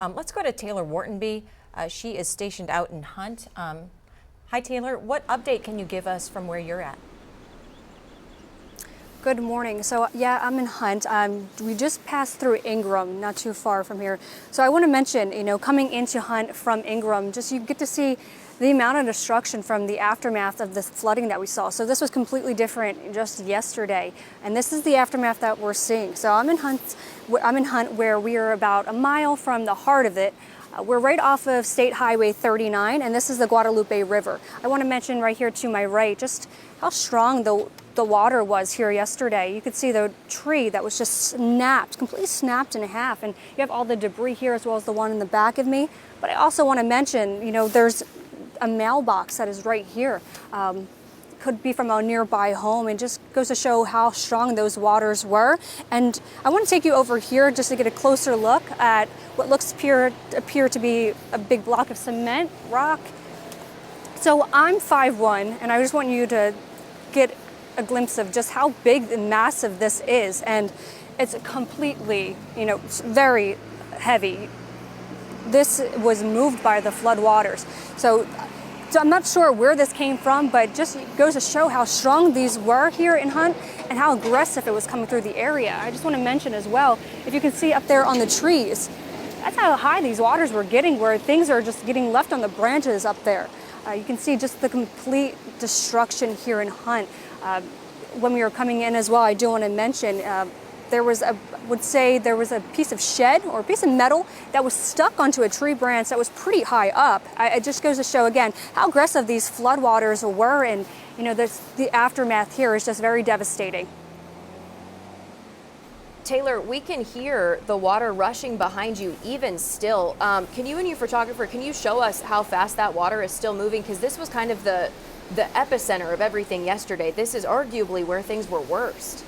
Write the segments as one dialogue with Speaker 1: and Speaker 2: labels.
Speaker 1: Let's go to Taylor Whartonby. She is stationed out in Hunt. Hi, Taylor. What update can you give us from where you're at?
Speaker 2: Good morning. So yeah, I'm in Hunt. We just passed through Ingram, not too far from here. So I want to mention, coming into Hunt from Ingram, just you get to see the amount of destruction from the aftermath of the flooding that we saw. So this was completely different just yesterday, and this is the aftermath that we're seeing. So I'm in Hunt where we are about a mile from the heart of it. We're right off of State Highway 39, and this is the Guadalupe River. I want to mention right here to my right just how strong the water was here yesterday. You could see the tree that was just snapped, completely snapped in half, and you have all the debris here as well as the one in the back of me. But I also want to mention, there's a mailbox that is right here. Could be from a nearby home, and just goes to show how strong those waters were. And I want to take you over here just to get a closer look at what looks appear to be a big block of cement rock. So I'm 5'1", and I just want you to get a glimpse of just how big and massive this is, and it's completely, very heavy. This was moved by the floodwaters. So I'm not sure where this came from, but just goes to show how strong these were here in Hunt and how aggressive it was coming through the area. I just want to mention as well, if you can see up there on the trees, that's how high these waters were getting, where things are just getting left on the branches up there. You can see just the complete destruction here in Hunt. When we were coming in as well, I do want to mention there was a piece of shed or a piece of metal that was stuck onto a tree branch that was pretty high up. It just goes to show again how aggressive these floodwaters were, and the aftermath here is just very devastating.
Speaker 3: Taylor, we can hear the water rushing behind you even still. Can you and your photographer, can you show us how fast that water is still moving? Because this was kind of the epicenter of everything yesterday. This is arguably where things were worst.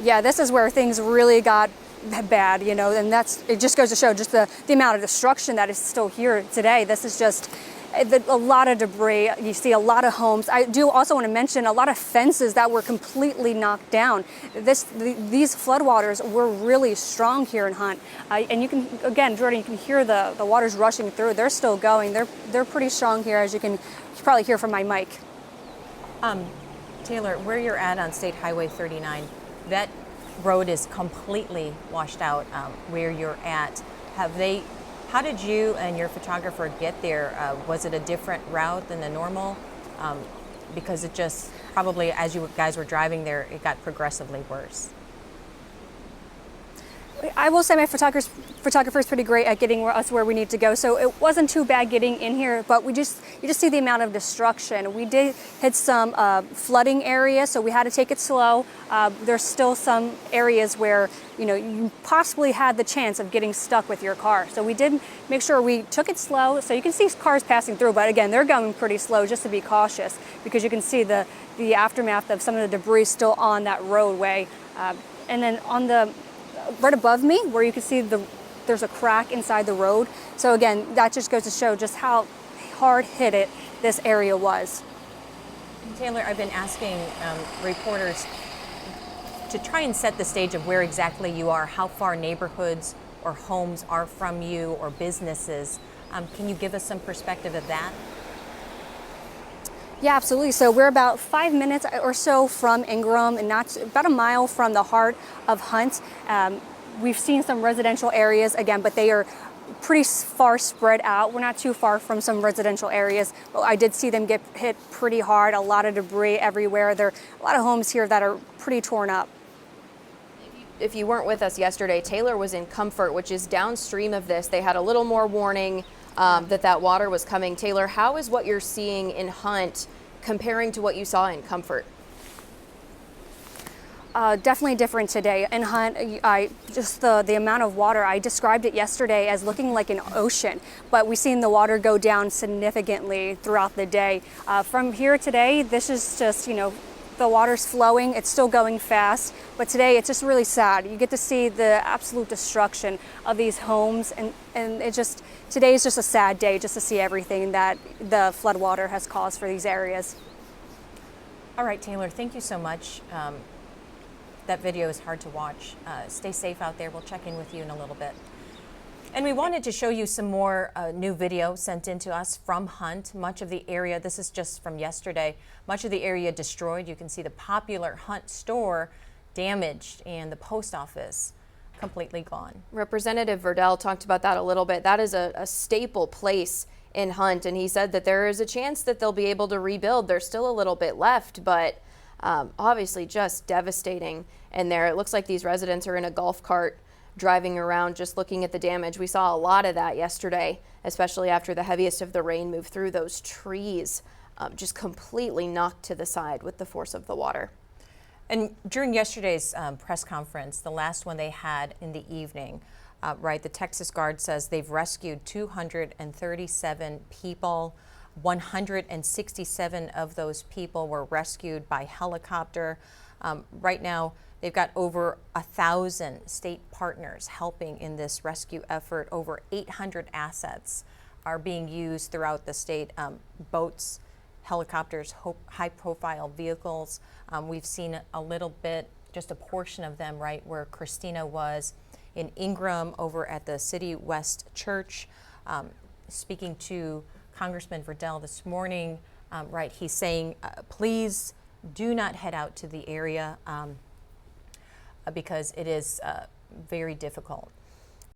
Speaker 2: Yeah, this is where things really got bad, and it just goes to show just the amount of destruction that is still here today. This is just a lot of debris. You see a lot of homes. I do also want to mention a lot of fences that were completely knocked down. These floodwaters were really strong here in Hunt. And you can, again, Jordan, you can hear the waters rushing through. They're still going. They're pretty strong here, as you can probably hear from my mic.
Speaker 1: Taylor, where you're at on State Highway 39, that road is completely washed out where you're at. How did you and your photographer get there? Was it a different route than the normal? Because it just probably, as you guys were driving there, it got progressively worse.
Speaker 2: I will say my photographer is pretty great at getting us where we need to go. So it wasn't too bad getting in here, but you just see the amount of destruction. We did hit some flooding areas, so we had to take it slow. There's still some areas where you possibly had the chance of getting stuck with your car. So we did make sure we took it slow. So you can see cars passing through, but again, they're going pretty slow just to be cautious, because you can see the aftermath of some of the debris still on that roadway. And then on the right above me, where you can see there's a crack inside the road. So again, that just goes to show just how hard hit this area was.
Speaker 1: Taylor, I've been asking reporters to try and set the stage of where exactly you are, how far neighborhoods or homes are from you or businesses. Can you give us some perspective of that?
Speaker 2: Yeah, absolutely. So we're about 5 minutes or so from Ingram, and about a mile from the heart of Hunt. We've seen some residential areas again, but they are pretty far spread out. We're not too far from some residential areas, but I did see them get hit pretty hard. A lot of debris everywhere. There are a lot of homes here that are pretty torn up.
Speaker 3: If you weren't with us yesterday, Taylor was in Comfort, which is downstream of this. They had a little more warning that water was coming. Taylor, how is what you're seeing in Hunt comparing to what you saw in Comfort?
Speaker 2: Definitely different today. In Hunt, just the amount of water, I described it yesterday as looking like an ocean, but we've seen the water go down significantly throughout the day. From here today, this is just, the water's flowing, it's still going fast, but today it's just really sad. You get to see the absolute destruction of these homes, and today is just a sad day just to see everything that the floodwater has caused for these areas.
Speaker 1: All right, Taylor, thank you so much. That video is hard to watch. Stay safe out there. We'll check in with you in a little bit. And we wanted to show you some more new video sent in to us from Hunt. Much of the area, this is just from yesterday, much of the area destroyed. You can see the popular Hunt store damaged and the post office completely gone.
Speaker 3: Representative Verdell talked about that a little bit. That is a staple place in Hunt, and he said that there is a chance that they'll be able to rebuild. There's still a little bit left, but obviously just devastating in there. It looks like these residents are in a golf cart driving around just looking at the damage. We saw a lot of that yesterday, especially after the heaviest of the rain moved through. Those trees just completely knocked to the side with the force of the water.
Speaker 1: And during yesterday's press conference, the last one they had in the evening, right, the Texas Guard says they've rescued 237 people. 167 of those people were rescued by helicopter. Right now, they've got over 1,000 state partners helping in this rescue effort. Over 800 assets are being used throughout the state, boats, helicopters, high-profile vehicles. We've seen a little bit, just a portion of them, right, where Christina was in Ingram over at the City West Church. Speaking to Congressman Verdell this morning, right, he's saying, please do not head out to the area because it is very difficult.